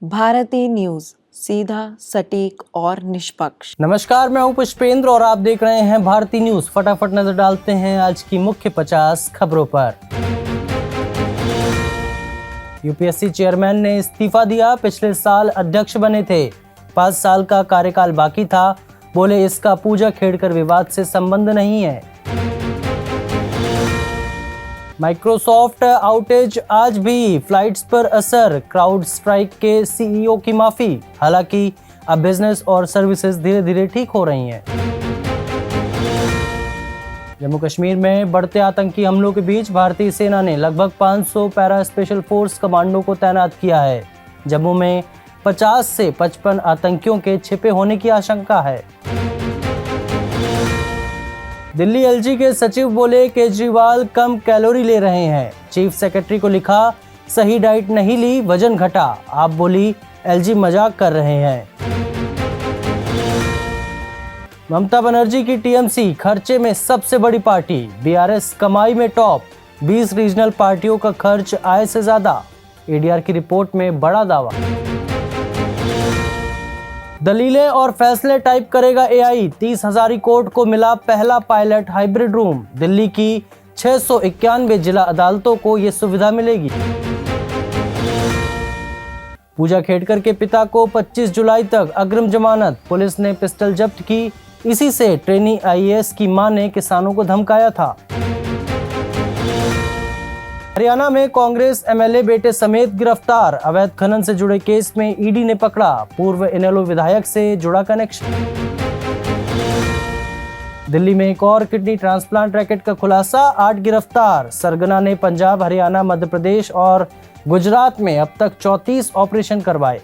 Bharti news, सीधा, सटीक और निष्पक्ष। नमस्कार, मैं हूं पुष्पेंद्र और आप देख रहे हैं भारती न्यूज। फटाफट नजर डालते हैं आज की मुख्य 50 खबरों पर। यूपीएससी चेयरमैन ने इस्तीफा दिया। पिछले साल अध्यक्ष बने थे, 5 साल का कार्यकाल बाकी था। बोले इसका पूजा खेड़कर विवाद से संबंध नहीं है। माइक्रोसॉफ्ट आउटेज, आज भी फ्लाइट्स पर असर। क्राउड स्ट्राइक के सीईओ की माफी। हालांकि अब बिजनेस और सर्विसेज धीरे धीरे ठीक हो रही हैं। जम्मू कश्मीर में बढ़ते आतंकी हमलों के बीच भारतीय सेना ने लगभग 500 पैरा स्पेशल फोर्स कमांडो को तैनात किया है। जम्मू में 50 से 55 आतंकियों के छिपे होने की आशंका है। दिल्ली एलजी के सचिव बोले केजरीवाल कम कैलोरी ले रहे हैं। चीफ सेक्रेटरी को लिखा, सही डाइट नहीं ली, वजन घटा। आप बोली एलजी मजाक कर रहे हैं। ममता बनर्जी की टीएमसी खर्चे में सबसे बड़ी पार्टी। बीआरएस कमाई में टॉप। 20 रीजनल पार्टियों का खर्च आय से ज्यादा। एडीआर की रिपोर्ट में बड़ा दावा। दलीलें और फैसले टाइप करेगा एआई। 30 हजारी कोर्ट को मिला पहला पायलट हाइब्रिड रूम। दिल्ली की 691 जिला अदालतों को ये सुविधा मिलेगी। पूजा खेड़कर के पिता को 25 जुलाई तक अग्रिम जमानत। पुलिस ने पिस्टल जब्त की। इसी से ट्रेनी आईएएस की मां ने किसानों को धमकाया था। हरियाणा में कांग्रेस एमएलए बेटे समेत गिरफ्तार। अवैध खनन से जुड़े केस में ईडी ने पकड़ा पूर्व इनेलो विधायक से जुड़ा कनेक्शन। दिल्ली में एक और किडनी ट्रांसप्लांट रैकेट का खुलासा, 8 गिरफ्तार। सरगना ने पंजाब, हरियाणा, मध्य प्रदेश और गुजरात में अब तक 34 ऑपरेशन करवाए।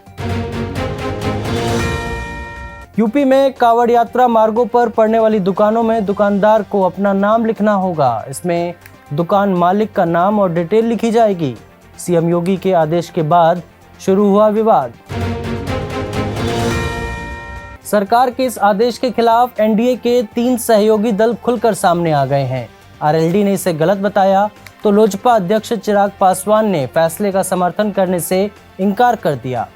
यूपी में कावड़ यात्रा मार्गों पर पड़ने वाली दुकानों में दुकानदार को अपना नाम लिखना होगा। इसमें दुकान मालिक का नाम और डिटेल लिखी जाएगी। सीएम योगी के आदेश के बाद शुरू हुआ विवाद। सरकार के इस आदेश के खिलाफ एनडीए के 3 सहयोगी दल खुलकर सामने आ गए हैं। आरएलडी ने इसे गलत बताया तो लोजपा अध्यक्ष चिराग पासवान ने फैसले का समर्थन करने से इनकार कर दिया।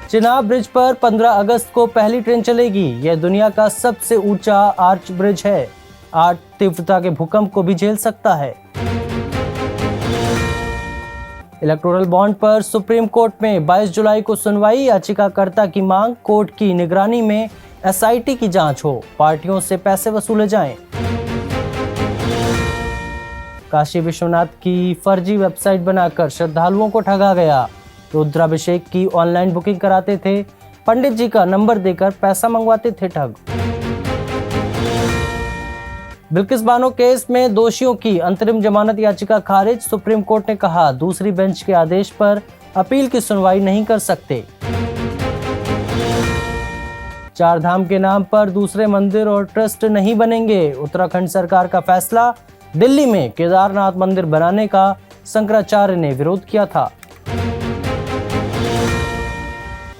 चिनाब ब्रिज पर 15 अगस्त को पहली ट्रेन चलेगी। यह दुनिया का सबसे ऊंचा आर्च ब्रिज है। 8 तीव्रता के भूकंप को भी झेल सकता है। इलेक्टोरल बॉन्ड पर सुप्रीम कोर्ट में 22 जुलाई को सुनवाई। याचिकाकर्ता की मांग, कोर्ट की निगरानी में एसआईटी की जांच हो, पार्टियों से पैसे वसूले जाएं। काशी विश्वनाथ की फर्जी वेबसाइट बनाकर श्रद्धालुओं को ठगा गया। रुद्राभिषेक की ऑनलाइन बुकिंग कराते थे, पंडित जी का नंबर देकर पैसा मंगवाते थे ठग। बिल्किस बानो केस में दोषियों की अंतरिम जमानत याचिका खारिज। सुप्रीम कोर्ट ने कहा, दूसरी बेंच के आदेश पर अपील की सुनवाई नहीं कर सकते। 4 धाम के नाम पर दूसरे मंदिर और ट्रस्ट नहीं बनेंगे। उत्तराखंड सरकार का फैसला। दिल्ली में केदारनाथ मंदिर बनाने का शंकराचार्य ने विरोध किया था।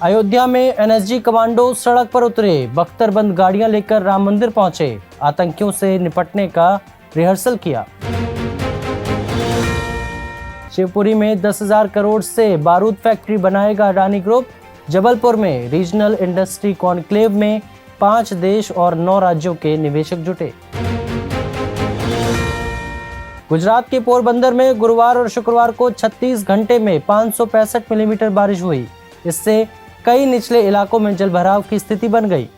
अयोध्या में एनएसजी कमांडो सड़क पर उतरे। बख्तरबंद गाड़ियां लेकर राम मंदिर पहुंचे। आतंकियों से निपटने का रिहर्सल किया। शिवपुरी में 10,000 करोड़ से बारूद फैक्ट्री बनाएगा अडानी ग्रुप। जबलपुर में रीजनल इंडस्ट्री कॉन्क्लेव में 5 देश और 9 राज्यों के निवेशक जुटे। गुजरात के पोरबंदर में गुरुवार और शुक्रवार को 36 घंटे में 565 मिलीमीटर बारिश हुई। इससे कई निचले इलाकों में जलभराव की स्थिति बन गई।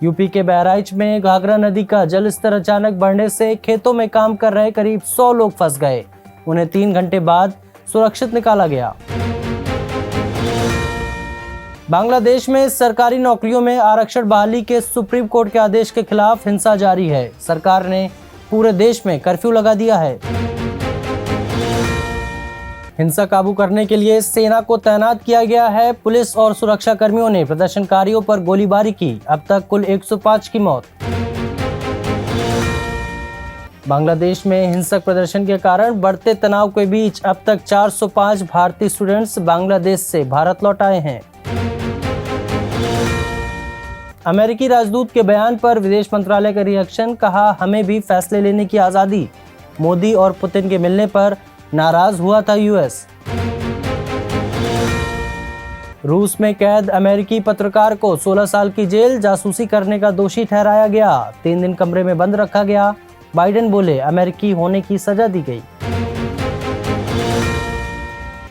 यूपी के बहराइच में घाघरा नदी का जलस्तर अचानक बढ़ने से खेतों में काम कर रहे करीब 100 लोग फंस गए। उन्हें 3 घंटे बाद सुरक्षित निकाला गया। बांग्लादेश में सरकारी नौकरियों में आरक्षण बहाली के सुप्रीम कोर्ट के आदेश के खिलाफ हिंसा जारी है। सरकार ने पूरे देश में कर्फ्यू लगा दिया है। हिंसा काबू करने के लिए सेना को तैनात किया गया है। पुलिस और सुरक्षा कर्मियों ने प्रदर्शनकारियों पर गोलीबारी की। अब तक कुल 105 की मौत। बांग्लादेश में हिंसक प्रदर्शन के कारण बढ़ते तनाव के बीच अब तक 405 भारतीय स्टूडेंट्स बांग्लादेश से भारत लौट आए हैं। अमेरिकी राजदूत के बयान पर विदेश मंत्रालय का रिएक्शन, कहा हमें भी फैसले लेने की आज़ादी। मोदी और पुतिन के मिलने पर नाराज हुआ था यूएस। रूस में कैद अमेरिकी पत्रकार को 16 साल की जेल, जासूसी करने का दोषी ठहराया गया। 3 दिन कमरे में बंद रखा गया। बाइडेन बोले अमेरिकी होने की सजा दी गई।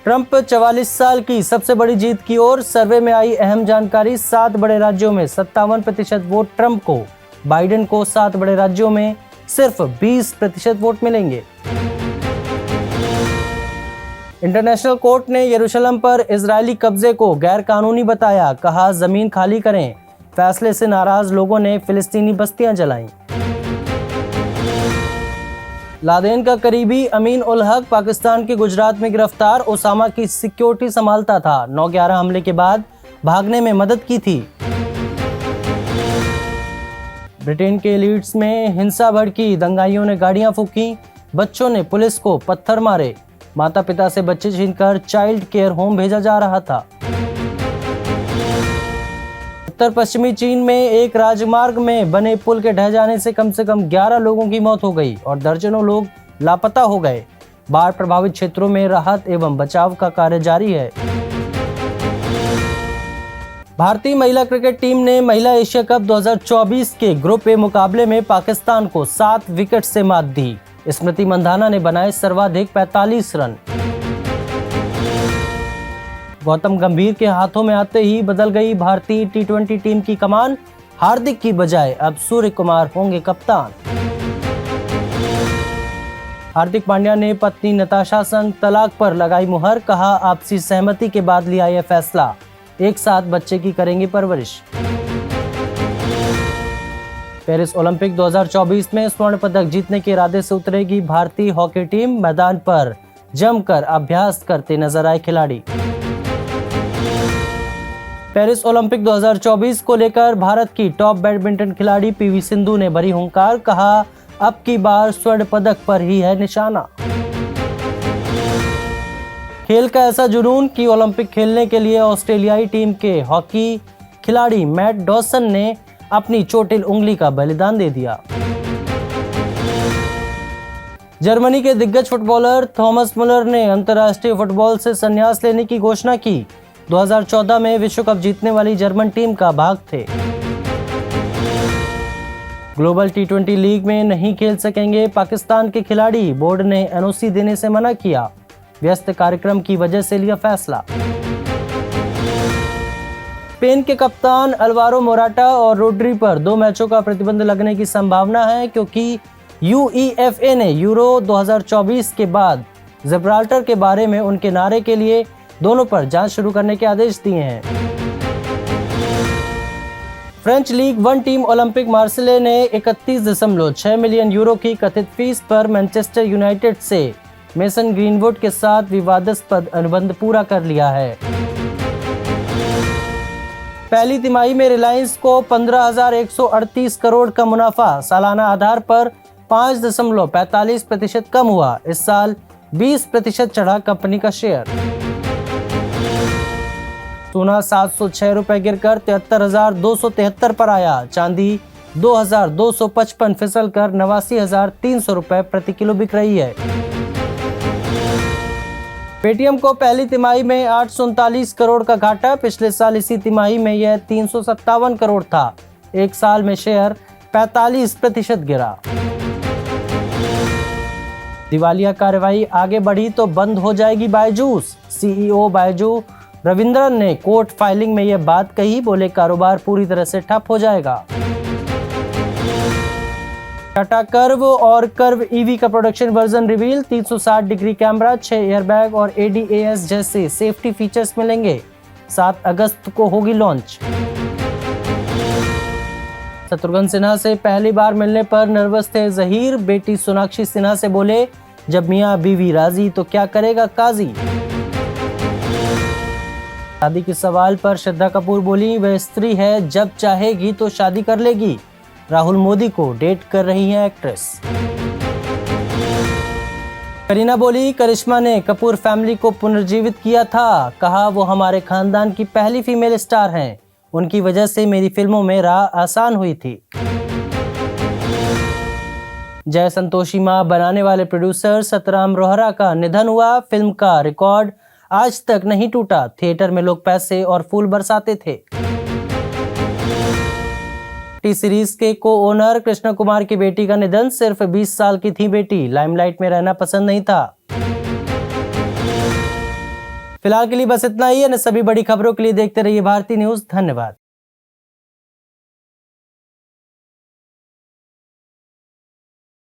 ट्रंप 44 साल की सबसे बड़ी जीत की ओर, सर्वे में आई अहम जानकारी। 7 बड़े राज्यों में 57% वोट ट्रंप को, बाइडेन को 7 बड़े राज्यों में सिर्फ 20% वोट मिलेंगे। इंटरनेशनल कोर्ट ने यरूशलेम पर इजरायली कब्जे को गैर कानूनी बताया, कहा जमीन खाली करें। फैसले से नाराज लोगों ने फिलिस्तीनी बस्तियां जलाईं। लादेन का करीबी अमीन उल हक पाकिस्तान के गुजरात में गिरफ्तार, ओसामा की सिक्योरिटी संभालता था। 9/11 हमले के बाद भागने में मदद की थी। ब्रिटेन के लीड्स में हिंसा भड़की, दंगाइयों ने गाड़ियां फूंकी, बच्चों ने पुलिस को पत्थर मारे। माता पिता से बच्चे छीनकर चाइल्ड केयर होम भेजा जा रहा था। उत्तर पश्चिमी चीन में एक राजमार्ग में बने पुल के ढह जाने से कम 11 लोगों की मौत हो गई और दर्जनों लोग लापता हो गए। बाढ़ प्रभावित क्षेत्रों में राहत एवं बचाव का कार्य जारी है। भारतीय महिला क्रिकेट टीम ने महिला एशिया कप 2024 के ग्रुप ए मुकाबले में पाकिस्तान को 7 विकेट से मात दी। स्मृति मंधाना ने बनाए सर्वाधिक 45 रन। गौतम गंभीर के हाथों में आते ही बदल गई भारतीय टी20 टीम की कमान। हार्दिक की बजाय अब सूर्य कुमार होंगे कप्तान। हार्दिक पांड्या ने पत्नी नताशा संग तलाक पर लगाई मुहर, कहा आपसी सहमति के बाद लिया यह फैसला, एक साथ बच्चे की करेंगे परवरिश। पेरिस ओलंपिक 2024 में स्वर्ण पदक जीतने के इरादे से उतरेगी भारतीय हॉकी टीम। मैदान पर जमकर अभ्यास करते नजर आए खिलाड़ी। पेरिस ओलंपिक 2024 को लेकर भारत की टॉप बैडमिंटन खिलाड़ी पीवी सिंधु ने भरी हुंकार, कहा अब की बार स्वर्ण पदक पर ही है निशाना। खेल का ऐसा जुनून कि ओलंपिक खेलने के लिए ऑस्ट्रेलियाई टीम के हॉकी खिलाड़ी मैट डॉसन ने अपनी चोटिल उंगली का बलिदान दे दिया। जर्मनी के दिग्गज फुटबॉलर थॉमस मुलर ने अंतर्राष्ट्रीय फुटबॉल से संन्यास लेने की घोषणा की। 2014 में विश्व कप जीतने वाली जर्मन टीम का भाग थे। ग्लोबल टी20 लीग में नहीं खेल सकेंगे पाकिस्तान के खिलाड़ी, बोर्ड ने एनओसी देने से मना किया। व्यस्त कार्यक्रम की वजह से लिया फैसला। स्पेन के कप्तान अल्वारो मोराटा और रोड्री पर 2 मैचों का प्रतिबंध लगने की संभावना है, क्योंकि यूईएफए ने यूरो 2024 के बाद जिब्राल्टर के बारे में उनके नारे के लिए दोनों पर जांच शुरू करने के आदेश दिए हैं। फ्रेंच लीग 1 टीम ओलंपिक मार्सेले ने 31.6 मिलियन यूरो की कथित फीस पर मैनचेस्टर यूनाइटेड से मेसन ग्रीनवुड के साथ विवादास्पद अनुबंध पूरा कर लिया है। पहली तिमाही में रिलायंस को 15,138 करोड़ का मुनाफा सालाना आधार पर 5.45% कम हुआ। इस साल 20% चढ़ा कंपनी का शेयर। सोना 706 रुपए गिरकर 73,273 पर आया। चांदी 2,255 फिसल कर 89,300 रुपए प्रति किलो बिक रही है। पेटीएम को पहली तिमाही में 839 करोड़ का घाटा। पिछले साल इसी तिमाही में यह 357 करोड़ था। एक साल में शेयर 45% गिरा। दिवालिया कार्रवाई आगे बढ़ी तो बंद हो जाएगी बायजूस। सीईओ बायजू रविंद्रन ने कोर्ट फाइलिंग में यह बात कही, बोले कारोबार पूरी तरह से ठप हो जाएगा। टाटा कर्व और कर्व ईवी का production version reveal. 360 degree camera, 6 airbag और ADAS जैसे सेफ्टी फीचर्स मिलेंगे। 7 अगस्त को होगी लॉन्च। शत्रुघ्न सिन्हा से पहली बार मिलने पर नर्वस थे जहीर। बेटी सोनाक्षी सिन्हा से बोले, जब मियां बीवी राजी तो क्या करेगा काजी। शादी के सवाल पर श्रद्धा कपूर बोली, वह स्त्री है, जब चाहेगी तो शादी कर लेगी। राहुल मोदी को डेट कर रही हैं एक्ट्रेस। करीना बोली, करिश्मा ने कपूर फैमिली को पुनर्जीवित किया था। कहा, वो हमारे खानदान की पहली फीमेल स्टार हैं। उनकी वजह से मेरी फिल्मों में राह आसान हुई थी। जय संतोषी माँ बनाने वाले प्रोड्यूसर सतराम रोहरा का निधन हुआ। फिल्म का रिकॉर्ड आज तक नहीं टूटा। थिएटर में लोग पैसे और फूल बरसाते थे। टी सीरीज के को ओनर कृष्ण कुमार की बेटी का निधन। सिर्फ 20 साल की थी बेटी। लाइमलाइट में रहना पसंद नहीं था। फिलहाल के लिए बस इतना ही। अन्य सभी बड़ी खबरों के लिए देखते रहिए भारती न्यूज। धन्यवाद।